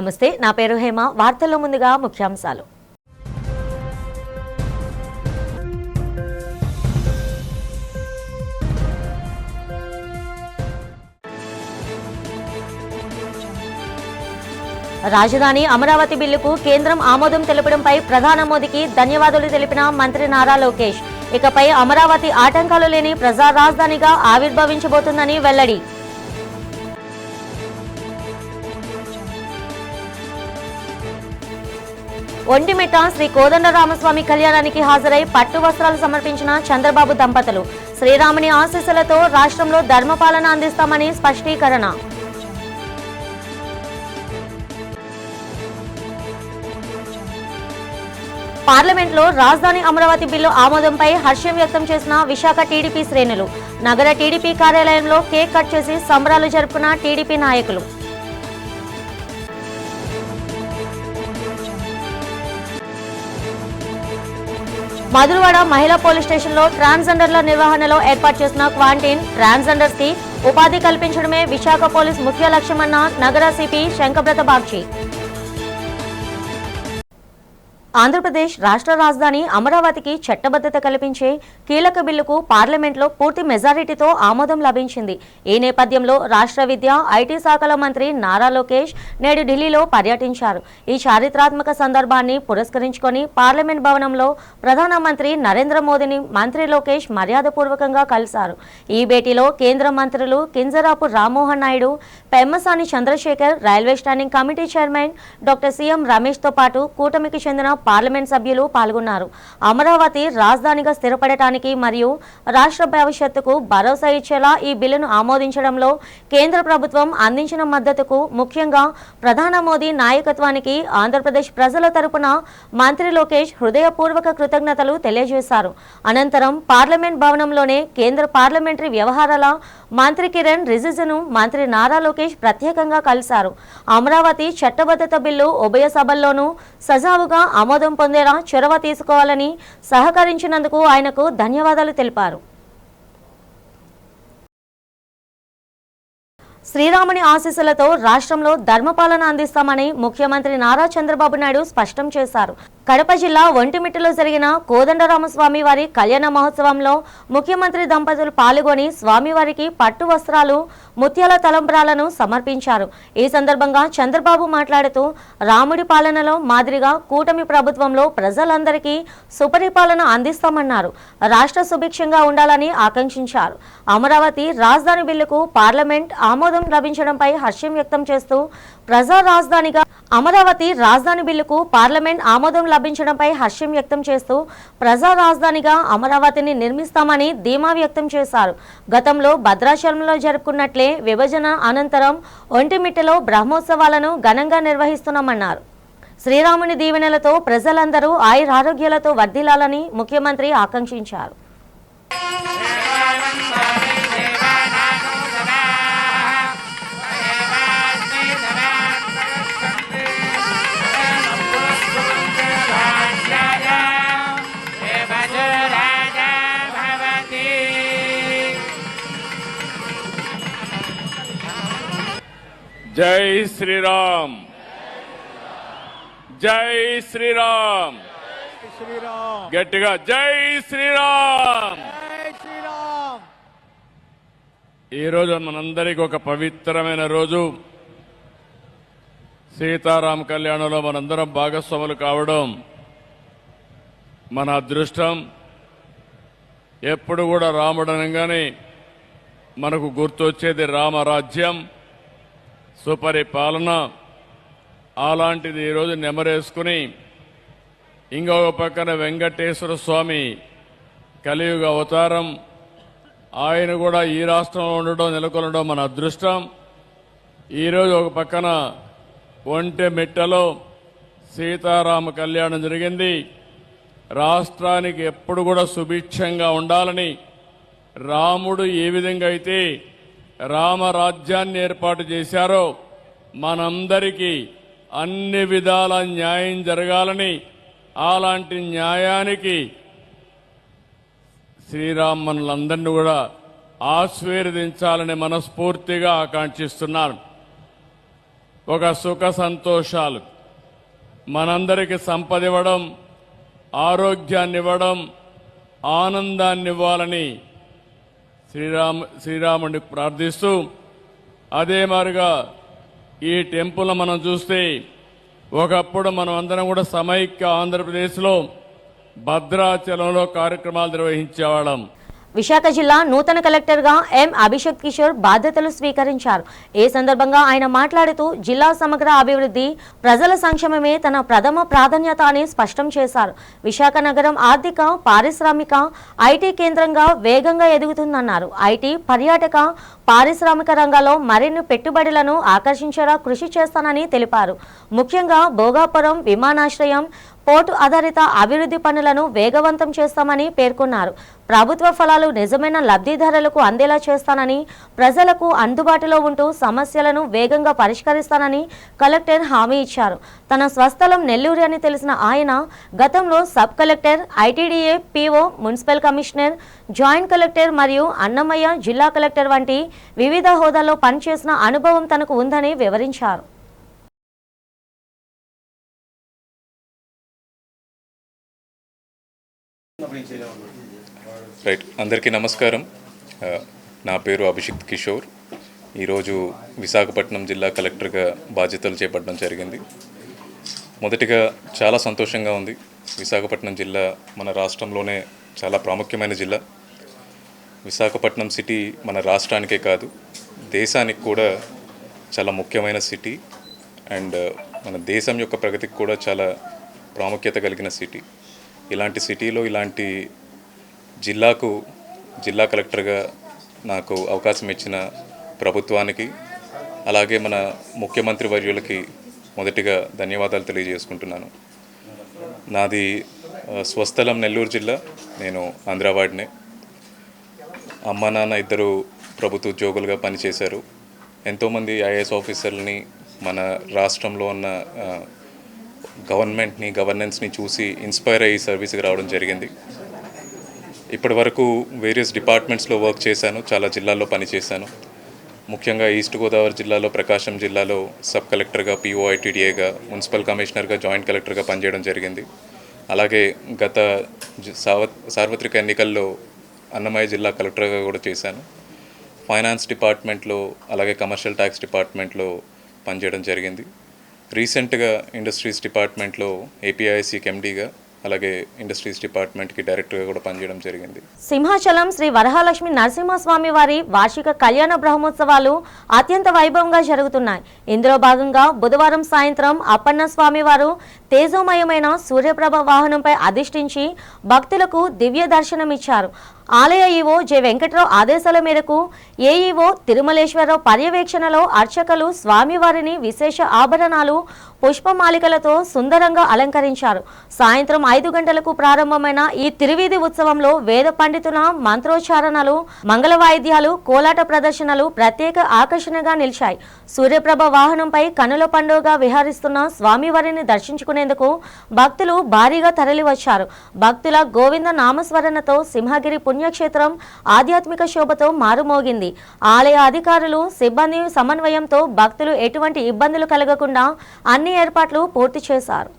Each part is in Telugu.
నమస్తే, నా పేరు హేమ. వార్తల్లో ముందుగా ముఖ్యాంశాలు. రాజధాని అమరావతి బిల్లుకు కేంద్రం ఆమోదం తెలపడంపై ప్రధాని మోదీకి ధన్యవాదాలు తెలిపిన మంత్రి నారా లోకేష్. ఇకపై అమరావతి ఆటంకాలు లేని ప్రజా రాజధానిగా ఆవిర్భవించబోతుందని వెల్లడి. ఒంటిమిట్ట శ్రీ కోదండరామస్వామి కళ్యాణానికి హాజరై పట్టు వస్త్రాలు సమర్పించిన చంద్రబాబు దంపతులు. శ్రీరాముని ఆశీస్సులతో రాష్ట్రంలో ధర్మపాలన అందిస్తామని స్పష్టీకరణ. పార్లమెంట్లో రాజధాని అమరావతి బిల్లు ఆమోదంపై హర్షం వ్యక్తం చేసిన విశాఖ టీడీపీ శ్రేణులు. నగర టీడీపీ కార్యాలయంలో కేక్ కట్ చేసి సంబరాలు జరుపుకున్న టీడీపీ నాయకులు. మధురవాడ మహిళా పోలీస్ స్టేషన్లో ట్రాన్స్జెండర్ల నిర్వహణలో ఏర్పాటు చేసిన క్వారంటైన్ ట్రాన్స్జెండర్స్ కి ఉపాధి కల్పించడమే విశాఖ పోలీస్ ముఖ్య లక్ష్యమన్న నగర సిపి శంకబ్రత బాగ్చి. ఆంధ్రప్రదేశ్ రాష్ట్ర రాజధాని అమరావతికి చట్టబద్ధత కల్పించే కీలక బిల్లుకు పార్లమెంట్లో పూర్తి మెజారిటీతో ఆమోదం లభించింది. ఈ నేపథ్యంలో రాష్ట్ర విద్య, ఐటీ శాఖల మంత్రి నారా లోకేష్ నేడు ఢిల్లీలో పర్యటించారు. ఈ చారిత్రాత్మక సందర్భాన్ని పురస్కరించుకొని పార్లమెంట్ భవనంలో ప్రధానమంత్రి నరేంద్ర మోదీని మంత్రి లోకేష్ మర్యాదపూర్వకంగా కలిశారు. ఈ భేటీలో కేంద్ర మంత్రులు Kinjarapu Rammohan Naidu, Pemmasani Chandrasekhar, railway standing committee chairman doctor CM రమేష్తో పాటు కూటమికి చెందిన పార్లమెంట్ సభ్యులు పాల్గొన్నారు. అమరావతి రాజధానిగా స్థిరపడటానికి మరియు రాష్ట్ర భవిష్యత్తుకు భరోసా ఇచ్చేలా ఈ బిల్లును ఆమోదించడంలో కేంద్ర ప్రభుత్వం అందించిన మద్దతుకు, ముఖ్యంగా ప్రధాని మోదీ నాయకత్వానికి ఆంధ్రప్రదేశ్ ప్రజల తరపున మంత్రి లోకేష్ హృదయపూర్వక కృతజ్ఞతలు తెలియజేశారు. అనంతరం పార్లమెంట్ భవనంలోనే కేంద్ర పార్లమెంటరీ వ్యవహారాల మంత్రి కిరణ్ రిజిజును మంత్రి నారా లోకేష్ ప్రత్యేకంగా కలిశారు. అమరావతి చట్టబద్ధత బిల్లు ఉభయ సభల్లోనూ సజావుగా ఆమోదం పొందేలా చొరవ తీసుకోవాలని సహకరించినందుకు ఆయనకు ధన్యవాదాలు తెలిపారు. శ్రీరాముని ఆశీస్సులతో రాష్ట్రంలో ధర్మపాలన అందిస్తామని ముఖ్యమంత్రి నారా చంద్రబాబు నాయుడు స్పష్టం చేశారు. కడప జిల్లా ఒంటిమిట్టలో జరిగిన కోదండరామస్వామి వారి కళ్యాణ మహోత్సవంలో ముఖ్యమంత్రి దంపతులు పాల్గొని స్వామివారికి పట్టు వస్త్రాలు, ముత్యాల తలంబ్రాలను సమర్పించారు. ఈ సందర్భంగా చంద్రబాబు మాట్లాడుతూ రాముడి పాలనలో మాదిరిగా కూటమి ప్రభుత్వంలో ప్రజలందరికీ సుపరిపాలన అందిస్తామన్నారు. రాష్ట్ర సుభిక్షంగా ఉండాలని ఆకాంక్షించారు. అమరావతి రాజధాని బిల్లుకు పార్లమెంట్ ఆమోదం లభించడంపై హర్షం వ్యక్తం చేస్తూ ప్రజా రాజధానిగా అమరావతి రాజధాని బిల్లుకు పార్లమెంట్ ఆమోదం లభించడంపై హర్షం వ్యక్తం చేస్తూ ప్రజా రాజధానిగా అమరావతిని నిర్మిస్తామని ధీమా వ్యక్తం చేశారు. గతంలో భద్రాచలంలో జరుపుకున్నట్లే విభజన అనంతరం ఒంటిమిట్టలో బ్రహ్మోత్సవాలను ఘనంగా నిర్వహిస్తున్నామన్నారు. శ్రీరాముని దీవెనలతో ప్రజలందరూ ఆయురారోగ్యాలతో వర్ధిల్లాలని ముఖ్యమంత్రి ఆకాంక్షించారు. జై శ్రీరామ్, జై శ్రీరామ్, గట్టిగా జై శ్రీరామ్. ఈరోజు మనందరికీ ఒక పవిత్రమైన రోజు. సీతారామ కళ్యాణంలో మనందరం భాగస్వాములు కావడం మన అదృష్టం. ఎప్పుడు కూడా రాముడు అనగానే మనకు గుర్తొచ్చేది రామరాజ్యం, సుపరిపాలన. అలాంటిది ఈరోజు నెమరేసుకుని ఇంకొక పక్కన వెంకటేశ్వర స్వామి కలియుగ అవతారం, ఆయన కూడా ఈ రాష్ట్రంలో ఉండడం, నెలకొనడం మన అదృష్టం. ఈరోజు ఒక పక్కన ఒంటిమిట్టలో సీతారామ కళ్యాణం జరిగింది. రాష్ట్రానికి ఎప్పుడు కూడా సుభిక్షంగా ఉండాలని, రాముడు ఏ విధంగా అయితే రామరాజ్యాన్ని ఏర్పాటు చేశారో మనందరికీ అన్ని విధాల న్యాయం జరగాలని, అలాంటి న్యాయానికి శ్రీరామ్ మనలందరినీ కూడా ఆశీర్వదించాలని మనస్ఫూర్తిగా ఆకాంక్షిస్తున్నాను. ఒక సుఖ సంతోషాలు, మనందరికీ సంపద ఇవ్వడం, ఆరోగ్యాన్ని ఇవ్వడం, ఆనందాన్ని ఇవ్వాలని శ్రీరాముడిని ప్రార్థిస్తూ, అదే మాదిరిగా ఈ టెంపుల్ మనం చూస్తే ఒకప్పుడు మనం అందరం కూడా సమైక్య ఆంధ్రప్రదేశ్లో భద్రాచలంలో కార్యక్రమాలు నిర్వహించేవాళ్ళం. విశాఖ జిల్లా నూతన కలెక్టర్గా ఎం అభిషేక్ కిషోర్ బాధ్యతలు స్వీకరించారు. ఈ సందర్భంగా ఆయన మాట్లాడుతూ జిల్లా సమగ్ర అభివృద్ధి, ప్రజల సంక్షేమమే తన ప్రథమ ప్రాధాన్యత అని స్పష్టం చేశారు. విశాఖ నగరం ఆర్థిక, పారిశ్రామిక, ఐటీ కేంద్రంగా వేగంగా ఎదుగుతుందన్నారు. ఐటీ, పర్యాటక, పారిశ్రామిక రంగాల్లో మరిన్ని పెట్టుబడులను ఆకర్షించేలా కృషి చేస్తానని తెలిపారు. ముఖ్యంగా భోగాపురం విమానాశ్రయం, పోర్టు ఆధారిత అభివృద్ధి పనులను వేగవంతం చేస్తామని పేర్కొన్నారు. ప్రభుత్వ ఫలాలు నిజమైన లబ్ధిదారులకు అందేలా చేస్తానని, ప్రజలకు అందుబాటులో ఉంటూ సమస్యలను వేగంగా పరిష్కరిస్తానని కలెక్టర్ హామీ ఇచ్చారు. తన స్వస్థలం నెల్లూరు అని తెలిసిన ఆయన గతంలో sub collector, ITDA, PO, municipal commissioner, joint collector మరియు అన్నమయ్య జిల్లా కలెక్టర్ వంటి వివిధ హోదాల్లో పనిచేసిన అనుభవం తనకు ఉందని వివరించారు. రైట్, అందరికీ నమస్కారం. నా పేరు అభిషేక్ కిషోర్. ఈరోజు విశాఖపట్నం జిల్లా కలెక్టర్గా బాధ్యతలు చేపట్టడం జరిగింది. మొదటిగా చాలా సంతోషంగా ఉంది. విశాఖపట్నం జిల్లా మన రాష్ట్రంలోనే చాలా ప్రాముఖ్యమైన జిల్లా. విశాఖపట్నం సిటీ మన రాష్ట్రానికే కాదు, దేశానికి కూడా చాలా ముఖ్యమైన సిటీ అండ్ మన దేశం యొక్క ప్రగతికి కూడా చాలా ప్రాముఖ్యత కలిగిన సిటీ. ఇలాంటి సిటీలో ఇలాంటి జిల్లా కలెక్టర్గా నాకు అవకాశం ఇచ్చిన ప్రభుత్వానికి, అలాగే మన ముఖ్యమంత్రి వర్యులకి మొదటిగా ధన్యవాదాలు తెలియజేసుకుంటున్నాను. నాది స్వస్థలం నెల్లూరు జిల్లా. నేను ఆంధ్రావాడినే. అమ్మ నాన్న ఇద్దరు ప్రభుత్వ ఉద్యోగులుగా పనిచేశారు. ఎంతోమంది ఐఏఎస్ ఆఫీసర్లని మన రాష్ట్రంలో ఉన్న గవర్నెన్స్ని చూసి ఇన్స్పైర్ అయ్యి సర్వీస్కి రావడం జరిగింది. ఇప్పటి వరకు వేరియస్ డిపార్ట్మెంట్స్లో వర్క్ చేశాను, చాలా జిల్లాల్లో పనిచేశాను. ముఖ్యంగా ఈస్ట్ గోదావరి జిల్లాలో, ప్రకాశం జిల్లాలో సబ్ కలెక్టర్గా, పీఓ, ఐటీడీఏగా, మున్సిపల్ కమిషనర్గా, జాయింట్ కలెక్టర్గా పనిచేయడం జరిగింది. అలాగే గత సార్వత్రిక ఎన్నికల్లో అన్నమయ్య జిల్లా కలెక్టర్గా కూడా చేశాను. ఫైనాన్స్ డిపార్ట్మెంట్లో, అలాగే కమర్షియల్ ట్యాక్స్ డిపార్ట్మెంట్లో పనిచేయడం జరిగింది. రీసెంట్గా ఇండస్ట్రీస్ డిపార్ట్మెంట్లో ఏపీఐసికి ఎండీగా, అలాగే ఇండస్ట్రీస్ డిపార్ట్మెంట్కి డైరెక్టర్గా కూడా పనిచేయడం జరిగింది. సింహాచలం శ్రీ వరహాలక్ష్మి నరసింహస్వామి వారి వార్షిక కళ్యాణ బ్రహ్మోత్సవాలు అత్యంత వైభవంగా జరుగుతున్నాయి. ఇందులో భాగంగా బుధవారం సాయంత్రం అప్పన్న స్వామి వారు తేజోమయమైన సూర్యప్రభ వాహనంపై అధిష్ఠించి భక్తులకు దివ్య దర్శనమిచ్చారు. ఆలయ ఈవో జె వెంకట్రావు ఆదేశాల మేరకు ఏఈఓ తిరుమలేశ్వరరావు పర్యవేక్షణలో అర్చకులు స్వామివారిని విశేష ఆభరణాలు, పుష్పమాలికలతో సుందరంగా అలంకరించారు. సాయంత్రం 5 గంటలకు ప్రారంభమైన ఈ తిరువీధి ఉత్సవంలో వేద పండితుల మంత్రోచ్చారణలు, మంగళ వాయిద్యాలు, కోలాట ప్రదర్శనలు ప్రత్యేక ఆకర్షణగా నిలిచాయి. సూర్యప్రభ వాహనంపై కనుల పండుగగా విహరిస్తున్న స్వామివారిని దర్శించుకునేందుకు భక్తులు భారీగా తరలివచ్చారు. భక్తుల గోవింద నామస్మరణతో సింహగిరి పుణ్యక్షేత్రం ఆధ్యాత్మిక శోభతో మారుమోగింది. ఆలయ అధికారులు, సిబ్బంది సమన్వయంతో భక్తులు ఎటువంటి ఇబ్బందులు కలగకుండా అన్ని ఏర్పాట్లు పూర్తి చేశారు.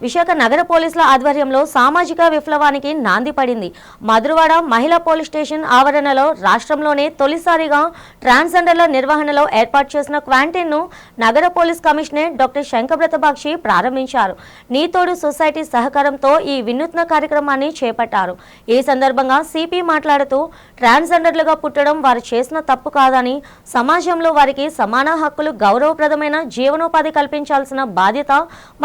విశాఖ నగర పోలీసుల ఆధ్వర్యంలో సామాజిక విప్లవానికి నాంది పడింది. మధురవాడ మహిళా పోలీస్ స్టేషన్ ఆవరణలో రాష్ట్రంలోనే తొలిసారిగా ట్రాన్స్జెండర్ల నిర్వహణలో ఏర్పాటు చేసిన క్వారంటైన్ను నగర police commissioner doctor Shankhabrata Bakshi ప్రారంభించారు. నీతోడు సొసైటీ సహకారంతో ఈ వినూత్న కార్యక్రమాన్ని చేపట్టారు. ఈ సందర్భంగా సిపి మాట్లాడుతూ ట్రాన్స్జెండర్లుగా పుట్టడం వారు చేసిన తప్పు కాదని, సమాజంలో వారికి సమాన హక్కులు, గౌరవప్రదమైన జీవనోపాధి కల్పించాల్సిన బాధ్యత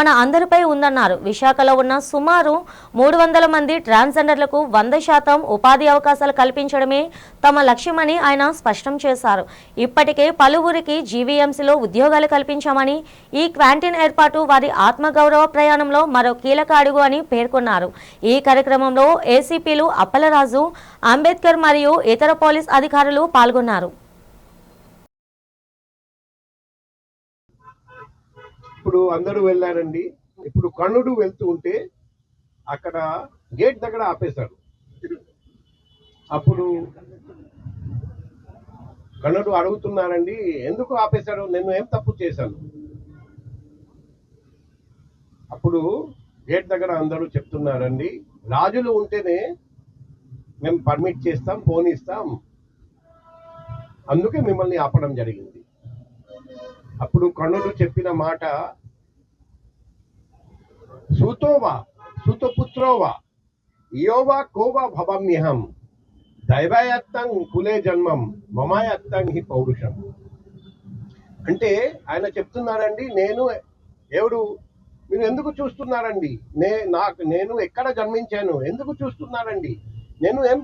మన అందరిపై ఉందన్నారు. పేర్కొన్నారు. విశాఖలో ఉన్న సుమారు 300 మంది ట్రాన్స్జెండర్లకు 100% ఉపాధి అవకాశాలు కల్పించడమే తమ లక్ష్యమని ఆయన స్పష్టం చేశారు. ఇప్పటికే పలువురికి జీవీఎంసీలో ఉద్యోగాలు కల్పించామని, ఈ క్యాంటీన్ ఏర్పాటు వారి ఆత్మగౌరవ ప్రయాణంలో మరో కీలక అడుగు అని పేర్కొన్నారు. ఈ కార్యక్రమంలో ఏసీపీలు అప్పలరాజు, అంబేద్కర్ మరియు ఇతర పోలీస్ అధికారులు పాల్గొన్నారు. ఇప్పుడు అందరూ వెళ్ళారండి. ఇప్పుడు కర్ణుడు వెళ్తూ ఉంటే అక్కడ గేట్ దగ్గర ఆపేశాడు. అప్పుడు కర్ణుడు అడుగుతున్నారండి, ఎందుకు ఆపేశాడు, నేను ఏం తప్పు చేశాను? అప్పుడు గేట్ దగ్గర అందరూ చెప్తున్నారండి, రాజులు ఉంటేనే మేము పర్మిట్ చేస్తాం, ఫోన్ ఇస్తాం, అందుకే మిమ్మల్ని ఆపడం జరిగింది. అప్పుడు కర్ణుడు చెప్పిన మాట, సూతోవా సూతపుత్రోవా యోవా కోవా భవామ్యహం దైవాయత్తం కులే జన్మం మమాయత్తం హి పౌరుషం. అంటే ఆయన చెప్తున్నారండి, నేను ఎవడు, మీరు ఎందుకు చూస్తున్నారండి, నేను ఎక్కడ జన్మించాను, ఎందుకు చూస్తున్నారండి, నేను ఏం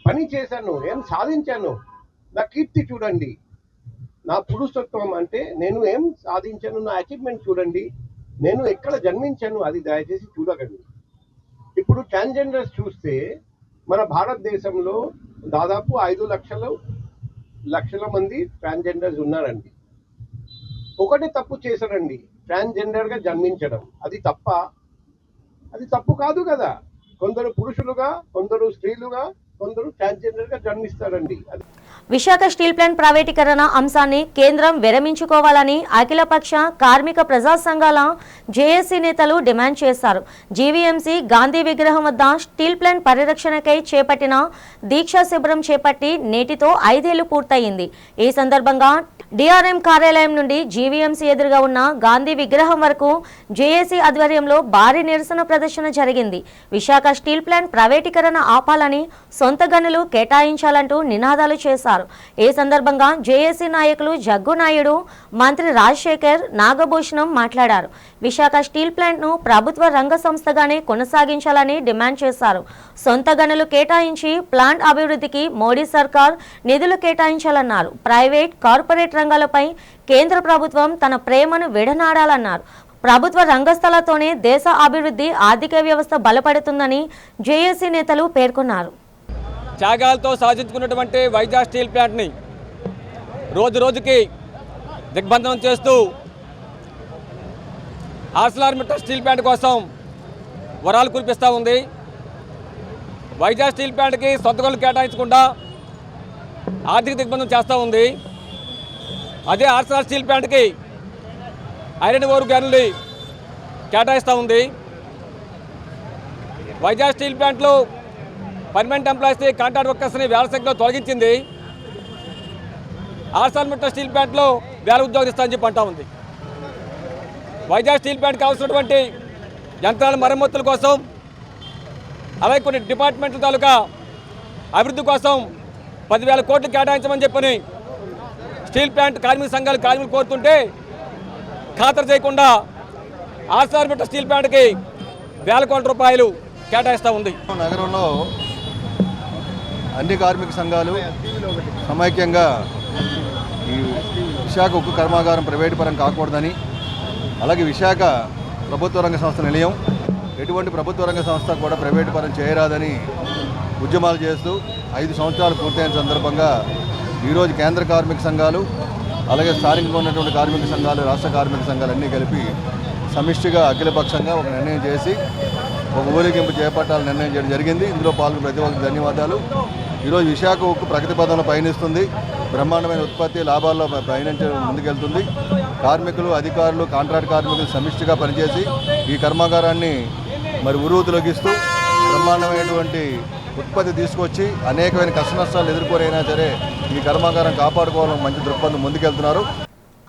పని చేశాను, ఏం సాధించాను, నా కీర్తి చూడండి, నా పురుషత్వం అంటే నేను ఏం సాధించాను, నా అచీవ్మెంట్ చూడండి, నేను ఎక్కడ జన్మించాను అది దయచేసి చూడకండి. ఇప్పుడు ట్రాన్స్జెండర్స్ చూస్తే మన భారతదేశంలో దాదాపు 5 లక్షల మంది ట్రాన్స్జెండర్స్ ఉన్నారండి. ఒకటి తప్పు చేశారండి, ట్రాన్స్జెండర్గా జన్మించడం. అది తప్ప? అది తప్పు కాదు కదా. కొందరు పురుషులుగా, కొందరు స్త్రీలుగా, కొందరు ట్రాన్స్జెండర్గా జన్మిస్తారండి. విశాఖ స్టీల్ ప్లాంట్ ప్రైవేటీకరణ అంశాన్ని కేంద్రం విరమించుకోవాలని అఖిలపక్ష కార్మిక ప్రజా సంఘాల జేఏసీ నేతలు డిమాండ్ చేశారు. జీవీఎంసీ గాంధీ విగ్రహం వద్ద స్టీల్ ప్లాంట్ పరిరక్షణకై చేపట్టిన దీక్షా శిబిరం చేపట్టి నేటితో 5 ఏళ్లు పూర్తయింది. ఈ సందర్భంగా డిఆర్ఎం కార్యాలయం నుండి జీవీఎంసీ ఎదురుగా ఉన్న గాంధీ విగ్రహం వరకు జేఏసీ ఆధ్వర్యంలో భారీ నిరసన ప్రదర్శన జరిగింది. విశాఖ స్టీల్ ప్లాంట్ ప్రైవేటీకరణ ఆపాలని, సొంత గనులు కేటాయించాలంటూ నినాదాలు చేశారు. ఈ సందర్భంగా జేఏసీ నాయకులు జగ్గు నాయుడు, మంత్రి రాజశేఖర్, నాగభూషణం మాట్లాడారు. విశాఖ స్టీల్ ప్లాంట్ను ప్రభుత్వ రంగ సంస్థగానే కొనసాగించాలని డిమాండ్ చేశారు. సొంత గనులు కేటాయించి ప్లాంట్ అభివృద్ధికి మోడీ సర్కార్ నిధులు కేటాయించాలన్నారు. ప్రైవేట్, కార్పొరేట్ రంగాలపై కేంద్ర ప్రభుత్వం తన ప్రేమను విడనాడాలన్నారు. ప్రభుత్వ రంగస్థలతోనే దేశ అభివృద్ధి, ఆర్థిక వ్యవస్థ బలపడుతుందని జేఏసీ నేతలు పేర్కొన్నారు. త్యాగాలతో సాధించుకున్నటువంటి వైజాగ్ స్టీల్ ప్లాంట్ని రోజు రోజుకి దిగ్బంధనం చేస్తూ ఆర్సెలర్మిట్టల్ స్టీల్ ప్లాంట్ కోసం వరాలు కురిపిస్తూ ఉంది. వైజాగ్ స్టీల్ ప్లాంట్కి సొంత గనులు కేటాయించకుండా ఆర్థిక దిగ్బంధనం చేస్తూ ఉంది. అదే ఆర్సెలర్ స్టీల్ ప్లాంట్కి ఐరన్ ఓర్ గనులు కేటాయిస్తూ ఉంది. వైజాగ్ స్టీల్ ప్లాంట్లో పర్మనెంట్ ఎంప్లాయీస్ని, కాంట్రాక్ట్ వర్కర్స్ని వేల సంఖ్యలో తొలగించింది. ఆర్సెలర్మిట్టల్ స్టీల్ ప్లాంట్లో వేల ఉద్యోగాలు ఇస్తామని చెప్పి అంటా ఉంది. వైజాగ్ స్టీల్ ప్లాంట్ కావాల్సినటువంటి యంత్రాల మరమ్మతుల కోసం, అలాగే కొన్ని డిపార్ట్మెంట్ల తాలూకా అభివృద్ధి కోసం 10,000 కోట్లు కేటాయించమని చెప్పని స్టీల్ ప్లాంట్ కార్మిక సంఘాలు కార్మికులు కోరుతుంటే ఖాతరు చేయకుండా ఆర్సెలర్మిట్టల్ స్టీల్ ప్లాంట్కి వేల కోట్ల రూపాయలు కేటాయిస్తూ ఉంది. నగరంలో అన్ని కార్మిక సంఘాలు సమైక్యంగా ఈ విశాఖ ఉక్కు కర్మాగారం ప్రైవేటు పరం కాకూడదని, అలాగే విశాఖ ప్రభుత్వ రంగ సంస్థ నిలయం, ఎటువంటి ప్రభుత్వ రంగ సంస్థ కూడా ప్రైవేటు పరం చేయరాదని ఉద్యమాలు చేస్తూ 5 సంవత్సరాలు పూర్తయిన సందర్భంగా ఈరోజు కేంద్ర కార్మిక సంఘాలు, అలాగే స్థానికంగా ఉన్నటువంటి కార్మిక సంఘాలు, రాష్ట్ర కార్మిక సంఘాలు అన్నీ కలిపి సమిష్టిగా అఖిలపక్షంగా ఒక నిర్ణయం చేసి ఒక ఊరేగింపు చేపట్టాలని నిర్ణయం చేయడం జరిగింది. ఇందులో పాల్గొన్న ప్రతి ఒక్కరికి ధన్యవాదాలు. ఈరోజు విశాఖ ఉక్కు ప్రగతి పదంలో పయనిస్తుంది. బ్రహ్మాండమైన ఉత్పత్తి, లాభాల్లో పయనించడం ముందుకెళ్తుంది. కార్మికులు, అధికారులు, కాంట్రాక్ట్ కార్మికులు సమిష్టిగా పనిచేసి ఈ కర్మాగారాన్ని ఉరువుతులగిస్తూ బ్రహ్మాండమైనటువంటి ఉత్పత్తి తీసుకొచ్చి అనేకమైన కష్ట నష్టాలు ఎదుర్కొనైనా సరే ఈ కర్మాగారం కాపాడుకోవాలని మంచి దృక్పథం ముందుకెళ్తున్నారు.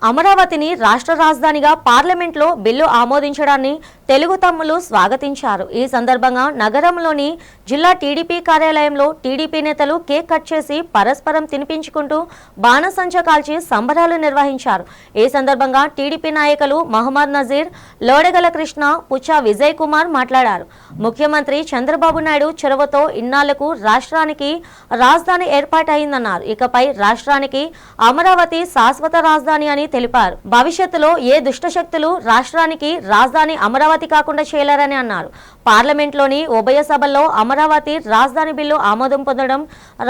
అమరావతిని రాష్ట్ర రాజధానిగా పార్లమెంట్లో బిల్లు ఆమోదించడాన్ని తెలుగు తమ్ములు స్వాగతించారు. ఈ సందర్భంగా నగరంలోని జిల్లా టీడీపీ కార్యాలయంలో టీడీపీ నేతలు కేక్ కట్ చేసి పరస్పరం తినిపించుకుంటూ బాణసంచ కాల్చి సంబరాలు నిర్వహించారు. ఈ సందర్భంగా టీడీపీ నాయకులు మహమ్మద్ నజీర్, లోడగల కృష్ణ, పుచ్చా విజయ్ కుమార్ మాట్లాడారు. ముఖ్యమంత్రి చంద్రబాబు నాయుడు చొరవతో ఇన్నాళ్లకు రాష్ట్రానికి రాజధాని ఏర్పాటైందన్నారు. ఇకపై రాష్ట్రానికి అమరావతి శాశ్వత రాజధాని అని తెలిపారు. భవిష్యత్తులో ఏ దుష్టశక్తులు రాష్ట్రానికి రాజధాని అమరావతి కాకుండా చేయలేరని అన్నారు. పార్లమెంట్లోని ఉభయ సభల్లో అమరావతి రాజధాని బిల్లు ఆమోదం పొందడం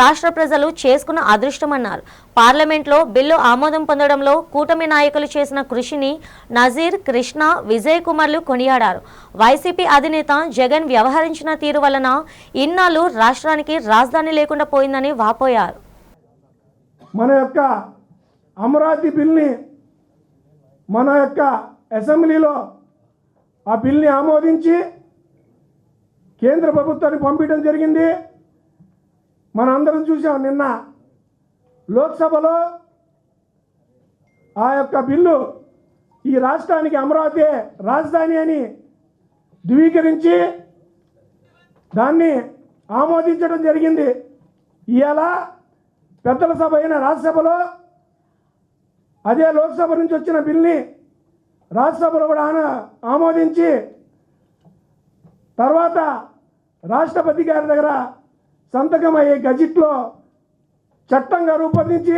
రాష్ట్ర ప్రజలు చేసుకున్న అదృష్టమన్నారు. పార్లమెంట్లో బిల్లు ఆమోదం పొందడంలో కూటమి నాయకులు చేసిన కృషిని నజీర్, కృష్ణ, విజయ్ కుమార్లు కొనియాడారు. వైసీపీ అధినేత జగన్ వ్యవహరించిన తీరు వలన ఇన్నాళ్లు రాష్ట్రానికి రాజధాని లేకుండా పోయిందని వాపోయారు. మన యొక్క అమరావతి బిల్ని మన యొక్క అసెంబ్లీలో ఆ బిల్ని ఆమోదించి కేంద్ర ప్రభుత్వానికి పంపించడం జరిగింది. మనందరం చూసాం. నిన్న లోక్సభలో ఆ యొక్క బిల్లు ఈ రాష్ట్రానికి అమరావతి రాజధాని అని ధృవీకరించి దాన్ని ఆమోదించడం జరిగింది. ఇవాళ పెద్దల సభ అయిన రాజ్యసభలో అదే లోక్సభ నుంచి వచ్చిన బిల్ని రాజ్యసభలో కూడా ఆమోదించి తర్వాత రాష్ట్రపతి గారి దగ్గర సంతకం అయ్యే గజెట్లో చట్టంగా రూపొందించి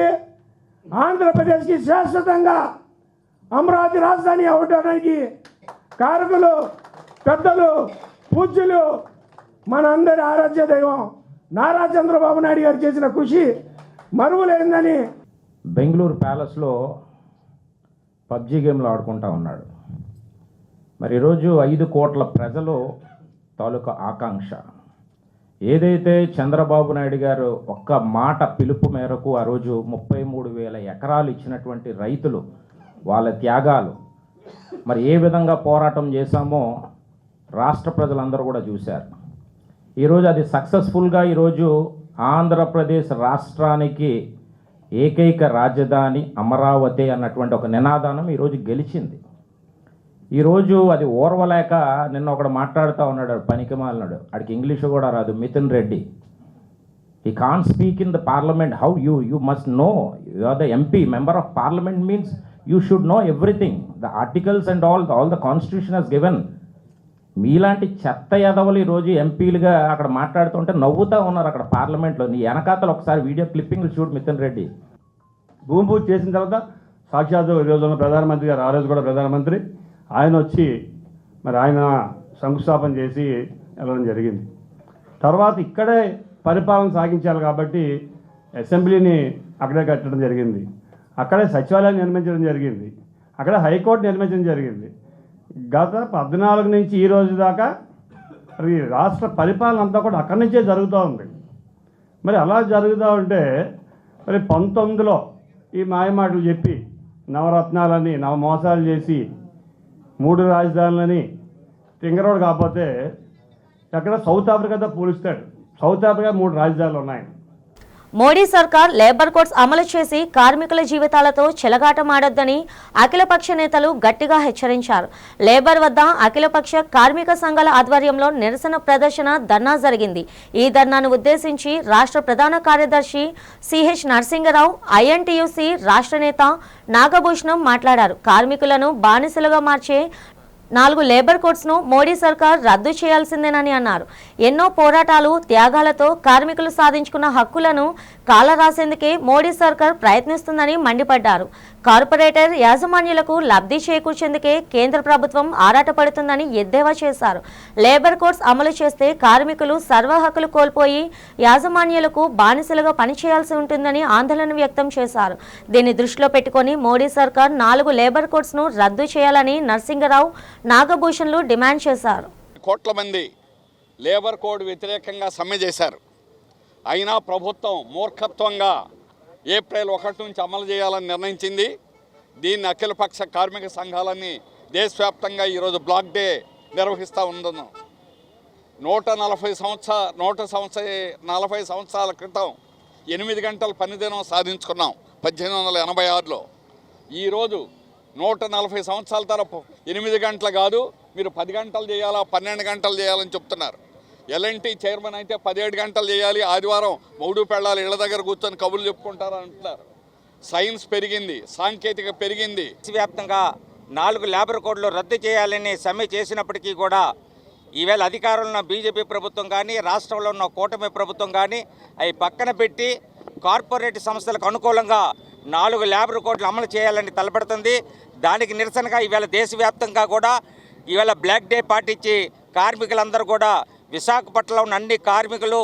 ఆంధ్రప్రదేశ్కి శాశ్వతంగా అమరావతి రాజధాని అవడానికి కారకులు, పెద్దలు, పూజ్యులు, మన అందరి ఆరాధ్య దైవం నారా చంద్రబాబు నాయుడు గారు చేసిన కృషి మరువలేందని. బెంగళూరు ప్యాలెస్లో పబ్జీ గేమ్లు ఆడుకుంటా ఉన్నాడు. మరి ఈరోజు 5 కోట్ల ప్రజలు తాలూకా ఆకాంక్ష ఏదైతే చంద్రబాబు నాయుడు గారు ఒక్క మాట పిలుపు మేరకు ఆ రోజు 33,000 ఎకరాలు ఇచ్చినటువంటి రైతులు వాళ్ళ త్యాగాలు మరి ఏ విధంగా పోరాటం చేశామో రాష్ట్ర ప్రజలందరూ కూడా చూశారు. ఈరోజు అది సక్సెస్ఫుల్గా ఈరోజు ఆంధ్రప్రదేశ్ రాష్ట్రానికి ఏకైక రాజధాని అమరావతి అన్నటువంటి ఒక నినాదానం ఈరోజు గెలిచింది. ఈరోజు అది ఓర్వలేక నిన్న ఒకడు మాట్లాడుతూ ఉన్నాడు, పనికిమాలినాడు, ఆడికి ఇంగ్లీషు కూడా రాదు, Mithun Reddy. He can't speak in the parliament. How you must know, you are the MP, member of parliament means you should know everything, the articles and all the constitution has given. మీలాంటి చెత్త యదవలు ఈరోజు ఎంపీలుగా అక్కడ మాట్లాడుతుంటే నవ్వుతూ ఉన్నారు అక్కడ పార్లమెంట్లో. నీ వెనకాతలు ఒకసారి వీడియో క్లిప్పింగ్లు చూడు మిథున్ రెడ్డి. భూమి పూజ చేసిన తర్వాత సాక్షాత్ ఈరోజు ఉన్న ప్రధానమంత్రి గారు, ఆ రోజు కూడా ప్రధానమంత్రి ఆయన వచ్చి మరి ఆయన శంకుస్థాపన చేసి వెళ్ళడం జరిగింది. తర్వాత ఇక్కడే పరిపాలన సాగించాలి కాబట్టి అసెంబ్లీని అక్కడే కట్టడం జరిగింది. అక్కడే సచివాలయం నిర్మించడం జరిగింది. అక్కడే హైకోర్టు నిర్మించడం జరిగింది. గత 14 నుంచి ఈ రోజు దాకా మరి రాష్ట్ర పరిపాలన అంతా కూడా అక్కడి నుంచే జరుగుతూ ఉంది. మరి అలా జరుగుతూ ఉంటే మరి 19లో ఈ మాయమాటలు చెప్పి నవరత్నాలని నవమోసాలు చేసి 3 రాజధానులని తింగరోడు కాకపోతే ఎక్కడ సౌత్ ఆఫ్రికాతో పోలిస్తాడు. సౌత్ ఆఫ్రికా 3 రాజధానులు ఉన్నాయి. మోడీ సర్కార్ లేబర్ కోడ్స్ అమలు చేసి కార్మికుల జీవితాలతో చెలగాటమాడొద్దని అఖిలపక్ష నేతలు గట్టిగా హెచ్చరించారు. లేబర్ వద్ద అఖిలపక్ష కార్మిక సంఘాల ఆధ్వర్యంలో నిరసన ప్రదర్శన ధర్నా జరిగింది. ఈ ధర్నాను ఉద్దేశించి రాష్ట్ర ప్రధాన కార్యదర్శి సిహెచ్ నరసింగరావు, ఐఎన్టీయూసీ రాష్ట్ర నేత నాగభూషణం మాట్లాడారు. కార్మికులను బానిసలుగా మార్చే 4 లేబర్ కోడ్స్ను మోడీ సర్కార్ రద్దు చేయాల్సిందేనని అన్నారు. ఎన్నో పోరాటాలు, త్యాగాలతో కార్మికులు సాధించుకున్న హక్కులను కాలరాసేందుకే మోడీ సర్కార్ ప్రయత్నిస్తుందని మండిపడ్డారు. కార్పొరేటర్ యాజమాన్యులకు లబ్ధి చేకూర్చేందుకే కేంద్ర ప్రభుత్వం ఆరాటపడుతుందని ఎద్దేవా చేశారు. లేబర్ కోడ్స్ అమలు చేస్తే కార్మికులు సర్వ హక్కులు కోల్పోయి యాజమాన్యులకు బానిసలుగా పనిచేయాల్సి ఉంటుందని ఆందోళన వ్యక్తం చేశారు. దీన్ని దృష్టిలో పెట్టుకుని మోడీ సర్కార్ 4 లేబర్ కోడ్స్ను రద్దు చేయాలని నరసింగరావు, నాగభూషణ్లు డిమాండ్ చేశారు. కోట్ల మంది లేబర్ కోడ్ వ్యతిరేకంగా సమ్మె చేశారు. అయినా ప్రభుత్వం మూర్ఖత్వంగా ఏప్రిల్ 1 నుంచి అమలు చేయాలని నిర్ణయించింది. దీన్ని అఖిలపక్ష కార్మిక సంఘాలన్నీ దేశవ్యాప్తంగా ఈరోజు బ్లాక్ డే నిర్వహిస్తూ ఉన్నాం. 140 సంవత్సరాల క్రితం 8 గంటల పనిదినం సాధించుకున్నాం 1886లో. ఈరోజు 140 సంవత్సరాల తరపు 8 గంటలు కాదు, మీరు 10 గంటలు చేయాలా, 12 గంటలు చేయాలని చెప్తున్నారు. ఎల్ఎన్టీ చైర్మన్ అయితే 17 గంటలు చేయాలి, ఆదివారం మౌడు పెళ్ళాలి, ఇళ్ల దగ్గర కూర్చొని కబుర్లు చెప్పుకుంటారు అంటున్నారు. సైన్స్ పెరిగింది, సాంకేతిక పెరిగింది. దేశవ్యాప్తంగా 4 లేబర్ కోడ్లు రద్దు చేయాలని సమ్మె చేసినప్పటికీ కూడా ఈవేళ అధికారంలో ఉన్న బీజేపీ ప్రభుత్వం కానీ, రాష్ట్రంలో ఉన్న కూటమి ప్రభుత్వం కానీ అవి పక్కన పెట్టి కార్పొరేట్ సంస్థలకు అనుకూలంగా 4 లేబర్ కోడ్లు అమలు చేయాలని తలపెడుతుంది. దానికి నిరసనగా ఈవేళ దేశవ్యాప్తంగా కూడా ఈవేళ బ్లాక్ డే పాటించి కార్మికులందరూ కూడా విశాఖపట్నంలో ఉన్న అన్ని కార్మికులు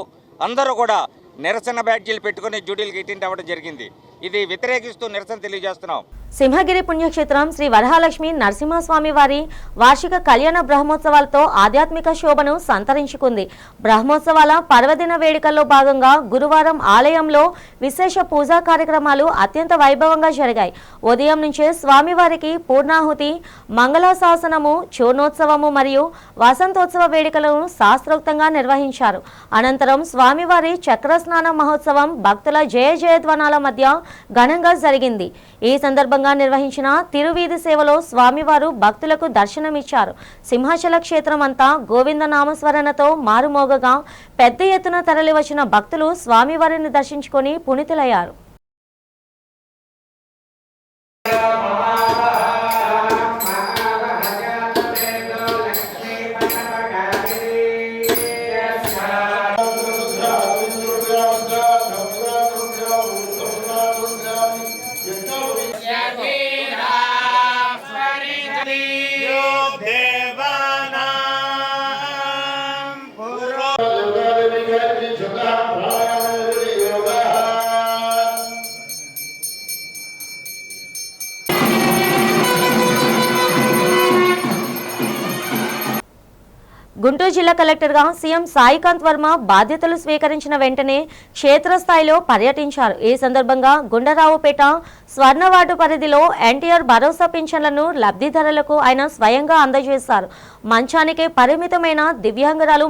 అందరూ కూడా నిరసన బ్యాడ్జీలు పెట్టుకుని డ్యూటీలకు అటెండ్ అవ్వడం జరిగింది. ఇది వ్యతిరేకిస్తూ నిరసన తెలియజేస్తున్నాం. సింహగిరి పుణ్యక్షేత్రం శ్రీ వరహాలక్ష్మి నరసింహస్వామి వారి వార్షిక కళ్యాణ బ్రహ్మోత్సవాలతో ఆధ్యాత్మిక శోభను సంతరించుకుంది. బ్రహ్మోత్సవాల పర్వదిన వేడుకల్లో భాగంగా గురువారం ఆలయంలో విశేష పూజా కార్యక్రమాలు అత్యంత వైభవంగా జరిగాయి. ఉదయం నుంచే స్వామివారికి పూర్ణాహుతి, మంగళాశాసనము, చూర్ణోత్సవము మరియు వసంతోత్సవ వేడుకలను శాస్త్రోక్తంగా నిర్వహించారు. అనంతరం స్వామివారి చక్రస్నాన మహోత్సవం భక్తుల జయ జయధ్వనాల మధ్య ఘనంగా జరిగింది. ఈ సందర్భంగా నిర్వహించిన తిరువీధి సేవలో స్వామివారు భక్తులకు దర్శనమిచ్చారు. సింహాచల క్షేత్రం అంతా గోవింద నామస్మరణతో మారుమోగగా పెద్ద ఎత్తున తరలివచ్చిన భక్తులు స్వామివారిని దర్శించుకొని పునీతులయ్యారు. గుంటూరు జిల్లా కలెక్టర్గా సీఎం సాయికాంత్ వర్మ బాధ్యతలు స్వీకరించిన వెంటనే క్షేత్రస్థాయిలో పర్యటించారు. ఈ సందర్భంగా గుండరావుపేట స్వర్ణవార్డు పరిధిలో ఎన్టీఆర్ భరోసా పింఛన్లను లబ్ధిదారులకు ఆయన స్వయంగా అందజేశారు. మంచానికే పరిమితమైన దివ్యాంగురాలు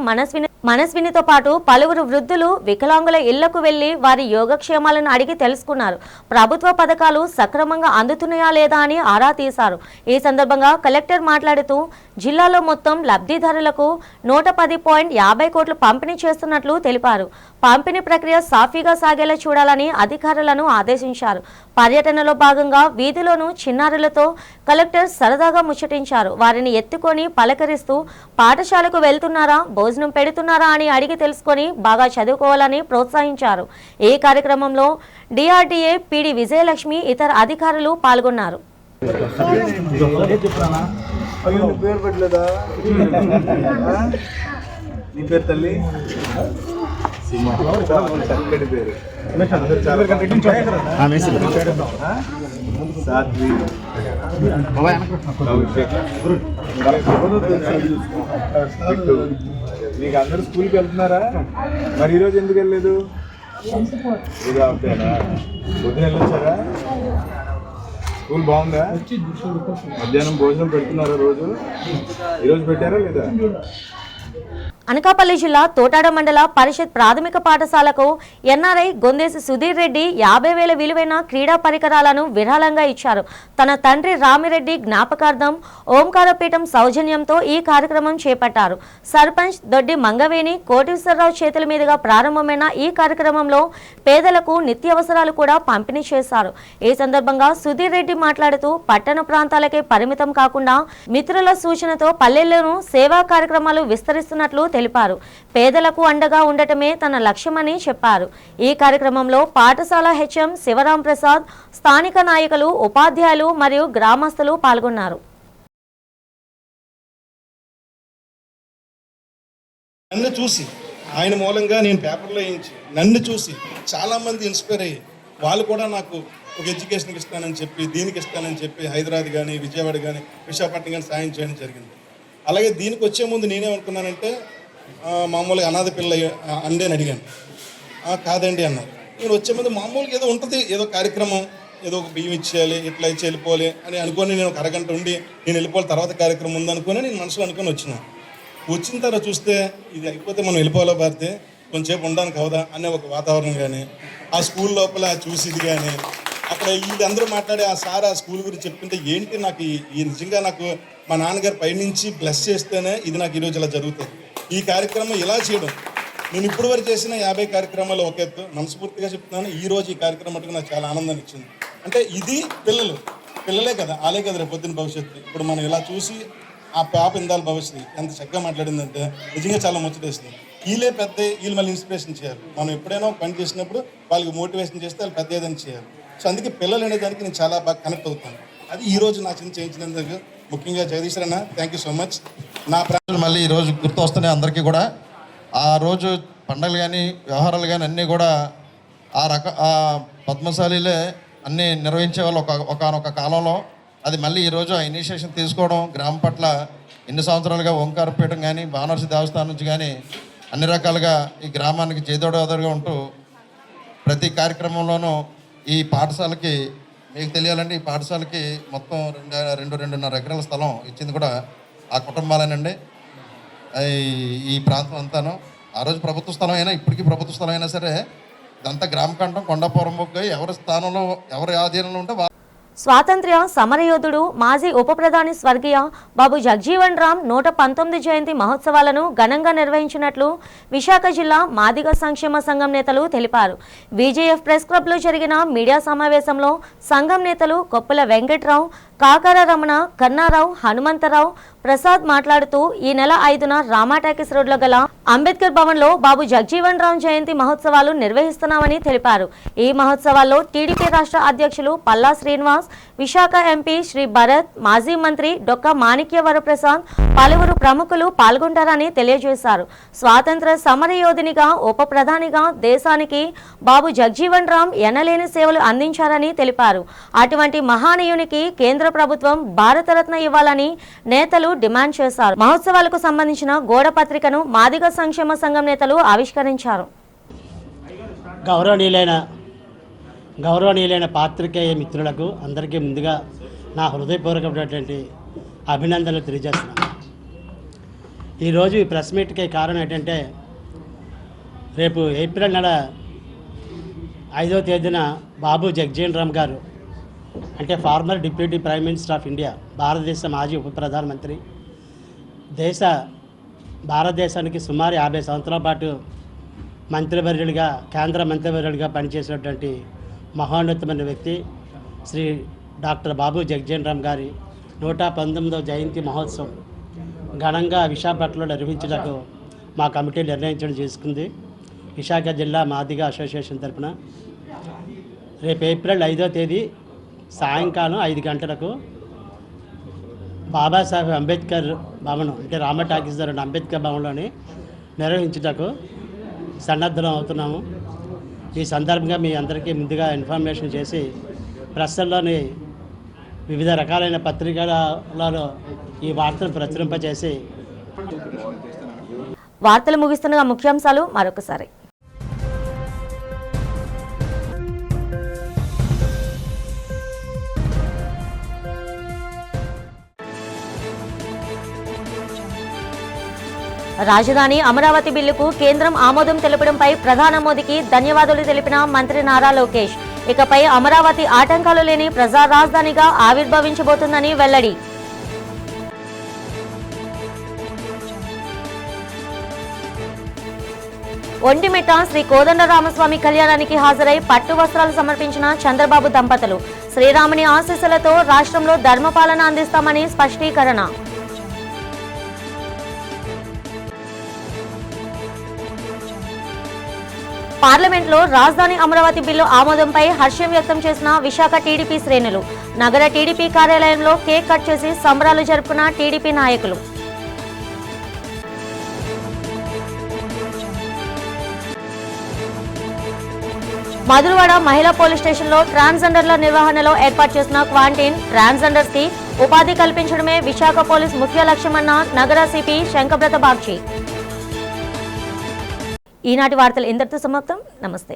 మనస్వినితో పాటు పలువురు వృద్ధులు వికలాంగుల ఇళ్లకు వెళ్లి వారి యోగక్షేమాలను అడిగి తెలుసుకున్నారు. ప్రభుత్వ పథకాలు సక్రమంగా అందుతున్నాయా లేదా అని ఆరా తీశారు. ఈ సందర్భంగా కలెక్టర్ మాట్లాడుతూ జిల్లాలో మొత్తం లబ్ధిదారులకు 110.50 కోట్లు పంపిణీ చేస్తున్నట్లు తెలిపారు. పంపిణీ ప్రక్రియ సాఫీగా సాగేలా చూడాలని అధికారులను ఆదేశించారు. పర్యటనలో భాగంగా వీధిలోనూ చిన్నారులతో కలెక్టర్ సరదాగా ముచ్చటించారు. వారిని ఎత్తుకొని పలకరిస్తూ పాఠశాలకు వెళ్తున్నారా, భోజనం పెడుతున్నారా అని అడిగి తెలుసుకొని బాగా చదువుకోవాలని ప్రోత్సహించారు. ఈ కార్యక్రమంలో డిఆర్డీఏ పీడి విజయలక్ష్మి ఇతర అధికారులు పాల్గొన్నారు. మీకు అందరూ స్కూల్కి వెళ్తున్నారా? మరి ఈరోజు ఎందుకు వెళ్ళలేదు? అంతేనా? పొద్దున వెళ్ళొచ్చారా? స్కూల్ బాగుందా? మధ్యాహ్నం భోజనం పెడుతున్నారా? రోజు ఈరోజు పెట్టారా లేదా? అనకాపల్లి జిల్లా తోటాడ మండల పరిషత్ ప్రాథమిక పాఠశాలకు ఎన్ఆర్ఐ గొందేసి సుధీర్ రెడ్డి 50,000 విలువైన క్రీడా పరికరాలను విరాళంగా ఇచ్చారు. తన తండ్రి రామిరెడ్డి జ్ఞాపకార్థం ఓంకారపీఠం సౌజన్యంతో ఈ కార్యక్రమం చేపట్టారు. సర్పంచ్ దొడ్డి మంగవేణి కోటేశ్వరరావు చేతుల మీదుగా ప్రారంభమైన ఈ కార్యక్రమంలో పేదలకు నిత్యావసరాలు కూడా పంపిణీ చేశారు. ఈ సందర్భంగా సుధీర్ రెడ్డి మాట్లాడుతూ పట్టణ ప్రాంతాలకే పరిమితం కాకుండా మిత్రుల సూచనతో పల్లెల్లోనూ సేవా కార్యక్రమాలు విస్తరిస్తున్నట్లు తెలిపారు. పేదలకు అండగా ఉండటమే తన లక్ష్యమని చెప్పారు. ఈ కార్యక్రమంలో పాఠశాల హెచ్ఎం శివరాం ప్రసాద్, స్థానిక నాయకులు, ఉపాధ్యాయులు మరియు గ్రామస్తులు పాల్గొన్నారు. నన్ను చూసి ఆయన మూలంగా నేను పేపర్లో వేయించి నన్ను చూసి చాలామంది ఇన్స్పైర్ అయ్యి వాళ్ళు కూడా నాకు ఒక ఎడ్యుకేషన్కి ఇస్తానని చెప్పి దీనికి ఇస్తానని చెప్పి హైదరాబాద్ కానీ విజయవాడ కానీ విశాఖపట్నం కానీ సాయం చేయడం జరిగింది. అలాగే దీనికి వచ్చే ముందు నేనేమనుకున్నానంటే మామూలుగా అనాథ పిల్ల అండి అని అడిగాను. కాదండి అన్నారు. నేను వచ్చే ముందు మామూలుగా ఏదో ఉంటుంది, ఏదో కార్యక్రమం, ఏదో ఒక బియ్యం ఇచ్చేయాలి, ఇట్లా ఇచ్చి వెళ్ళిపోవాలి అని అనుకొని నేను ఒక అరగంట ఉండి నేను వెళ్ళిపోవాలి, తర్వాత కార్యక్రమం ఉందనుకుని నేను మనసులో అనుకుని వచ్చిన తర్వాత చూస్తే ఇది అయిపోతే మనం వెళ్ళిపోవాలో పారితే కొంచెంసేపు ఉండడానికి అవదా అనే ఒక వాతావరణం కానీ, ఆ స్కూల్ లోపల చూసి ఇది కానీ అక్కడ వీళ్ళందరూ మాట్లాడే ఆ సార్ ఆ స్కూల్ గురించి చెప్తుంటే ఏంటి నాకు ఈ నిజంగా నాకు మా నాన్నగారు పైనుంచి బ్లెస్ చేస్తేనే ఇది నాకు ఈరోజు ఇలా జరుగుతుంది. ఈ కార్యక్రమం ఇలా చేయడం నేను ఇప్పుడు వరకు చేసిన 50 కార్యక్రమాలు ఒక ఎత్తు. మనస్ఫూర్తిగా చెప్తున్నాను, ఈ రోజు ఈ కార్యక్రమం మటుకు నాకు చాలా ఆనందాన్ని ఇచ్చింది. అంటే ఇది పిల్లలే కదా, ఆలే కదా రేపు పొద్దున్న భవిష్యత్తు. ఇప్పుడు మనం ఇలా చూసి ఆ పాప ఇందాల భవిష్యత్తు ఎంత చక్కగా మాట్లాడిందంటే నిజంగా చాలా ముచ్చటేస్తుంది. వీళ్ళు మళ్ళీ ఇన్స్పిరేషన్ చేయాలి. మనం ఎప్పుడైనా ఒక పని చేసినప్పుడు వాళ్ళకి మోటివేషన్ చేస్తే వాళ్ళు పెద్ద ఏదైనా చేయాలి. సో అందుకే పిల్లలు అనేదానికి నేను చాలా బాగా కనెక్ట్ అవుతాను. అది ఈ రోజు నా చిన్న చేయించినందుకు ముఖ్యంగా జగదీష్ అన్న థ్యాంక్ యూ సో మచ్. నా ప్రాంతాలు మళ్ళీ ఈరోజు గుర్తు వస్తున్నాయి అందరికీ కూడా. ఆ రోజు పండుగలు కానీ వ్యవహారాలు కానీ అన్నీ కూడా ఆ పద్మశాలిలే అన్నీ నిర్వహించే వాళ్ళు ఒకనొక కాలంలో. అది మళ్ళీ ఈరోజు ఆ ఇనిషియేషన్ తీసుకోవడం గ్రామం పట్ల ఎన్ని సంవత్సరాలుగా ఓంకారపీఠం కానీ బాణర్సి దేవస్థానం నుంచి కానీ అన్ని రకాలుగా ఈ గ్రామానికి చేదోడోదరుగా ఉంటూ ప్రతి కార్యక్రమంలోనూ ఈ పాఠశాలకి మీకు తెలియాలండి, ఈ పాఠశాలకి మొత్తం 2.5 ఎకరాల స్థలం ఇచ్చింది కూడా ఆ కుటుంబాలేనండి. ఈ ప్రాంతం అంతాను ఆ రోజు ప్రభుత్వ స్థలం అయినా ఇప్పటికీ ప్రభుత్వ స్థలం అయినా సరే ఇదంతా గ్రామ కంఠం కొండాపురం మొగ్గ ఎవరి స్థానంలో ఎవరి ఆధీనంలో ఉంటే స్వాతంత్ర్య సమరయోధుడు మాజీ ఉప ప్రధాని స్వర్గీయ బాబు జగ్జీవన్ రామ్ 119 జయంతి మహోత్సవాలను ఘనంగా నిర్వహించినట్లు విశాఖ జిల్లా మాదిగ సంక్షేమ సంఘం నేతలు తెలిపారు. బీజేఎఫ్ ప్రెస్ క్లబ్లో జరిగిన మీడియా సమావేశంలో సంఘం నేతలు కొప్పుల వెంకట్రావు, కాకర రమణ, కన్నారావు, హనుమంతరావు ప్రసాద్ మాట్లాడుతూ ఈ నెల 5న రామాటాకీస్ రోడ్లో గల అంబేద్కర్ భవన్లో బాబు జగ్జీవన్ రామ్ జయంతి మహోత్సవాలు నిర్వహిస్తున్నామని తెలిపారు. ఈ మహోత్సవాల్లో టీడీపీ రాష్ట్ర అధ్యక్షులు పల్లా శ్రీనివాస్, విశాఖ ఎంపీ శ్రీ భరత్, మాజీ మంత్రి డొక్క మాణిక్య వరప్రసాద్, పలువురు ప్రముఖులు పాల్గొంటారని తెలియజేశారు. స్వాతంత్ర సమరయోధునిగా ఉప ప్రధానిగా దేశానికి బాబు జగ్జీవన్ రామ్ ఎనలేని సేవలు అందించారని తెలిపారు. అటువంటి మహానీయునికి కేంద్ర ప్రభుత్వం భారతరత్న ఇవ్వాలని నేతలు డిమాండ్ చేశారు. మహోత్సవాలకు సంబంధించిన గోడ పత్రికను మాదిగ సంక్షేమ సంఘం నేతలు ఆవిష్కరించారు. గౌరవనీయులైన పాత్రికేయ మిత్రులకు అందరికీ ముందుగా నా హృదయపూర్వకమైనటువంటి అభినందనలు తెలియజేస్తున్నాను. ఈరోజు ఈ ప్రెస్ మీట్కి కారణం ఏంటంటే రేపు ఏప్రిల్ నెల 5వ తేదీన బాబు జగ్జీవన్ రామ్ గారు అంటే former deputy prime minister of India, భారతదేశ మాజీ ఉప ప్రధానమంత్రి, భారతదేశానికి సుమారు 50 సంవత్సరాల పాటు మంత్రివర్యుడిగా కేంద్ర మంత్రివర్యుడిగా పనిచేసినటువంటి మహోన్నతమైన వ్యక్తి శ్రీ డాక్టర్ బాబు జగ్జీవన్ రామ్ గారి 119వ జయంతి మహోత్సవం ఘనంగా విశాఖపట్నంలో నిర్వహించడానికి మా కమిటీ నిర్ణయించడం చేసుకుంది. విశాఖ జిల్లా మాదిగ అసోసియేషన్ తరఫున రేపు ఏప్రిల్ 5వ తేదీ సాయంకాలం 5 గంటలకు బాబాసాహెబ్ అంబేద్కర్ భవనం అంటే రామటాకీస్ దగ్గర అంబేద్కర్ భవన్లోని నిర్వహించుటకు సన్నద్ధం అవుతున్నాము. ఈ సందర్భంగా మీ అందరికీ ముందుగా ఇన్ఫర్మేషన్ చేసి ప్రెస్లోని వివిధ రకాలైన పత్రికలలో ఈ వార్తను ప్రచురింపజేసి వార్తలు ముగిస్తున్న ముఖ్యాంశాలు మరొకసారి. రాజధాని అమరావతి బిల్లుకు కేంద్రం ఆమోదం తెలపడంపై ప్రధాని మోదీకి ధన్యవాదాలు తెలిపిన మంత్రి నారా లోకేష్. ఇకపై అమరావతి ఆటంకాలు లేని ప్రజా రాజధానిగా ఆవిర్భవించబోతుందని వెల్లడి. ఒంటిమిట్ట శ్రీ కోదండరామస్వామి కళ్యాణానికి హాజరై పట్టు వస్త్రాలు సమర్పించిన చంద్రబాబు దంపతులు. శ్రీరాముని ఆశీస్సులతో రాష్ట్రంలో ధర్మపాలన అందిస్తామని స్పష్టీకరణ. పార్లమెంట్లో రాజధాని అమరావతి బిల్లు ఆమోదంపై హర్షం వ్యక్తం చేసిన విశాఖ టీడీపీ శ్రేణులు. నగర టీడీపీ కార్యాలయంలో కేక్ కట్ చేసి సంబరాలు జరుపుకున్న టీడీపీ నాయకులు. మధురవాడ మహిళా పోలీస్ స్టేషన్లో ట్రాన్స్జెండర్ల నిర్వహణలో ఏర్పాటు చేసిన క్వారంటైన్ ట్రాన్స్జెండర్స్ కి ఉపాధి కల్పించడమే విశాఖ పోలీస్ ముఖ్య లక్ష్యమన్న నగర సిపి శంకబ్రత బాగ్చి. ఈనాటి వార్తలు ఇంతటితో సమాప్తం. నమస్తే.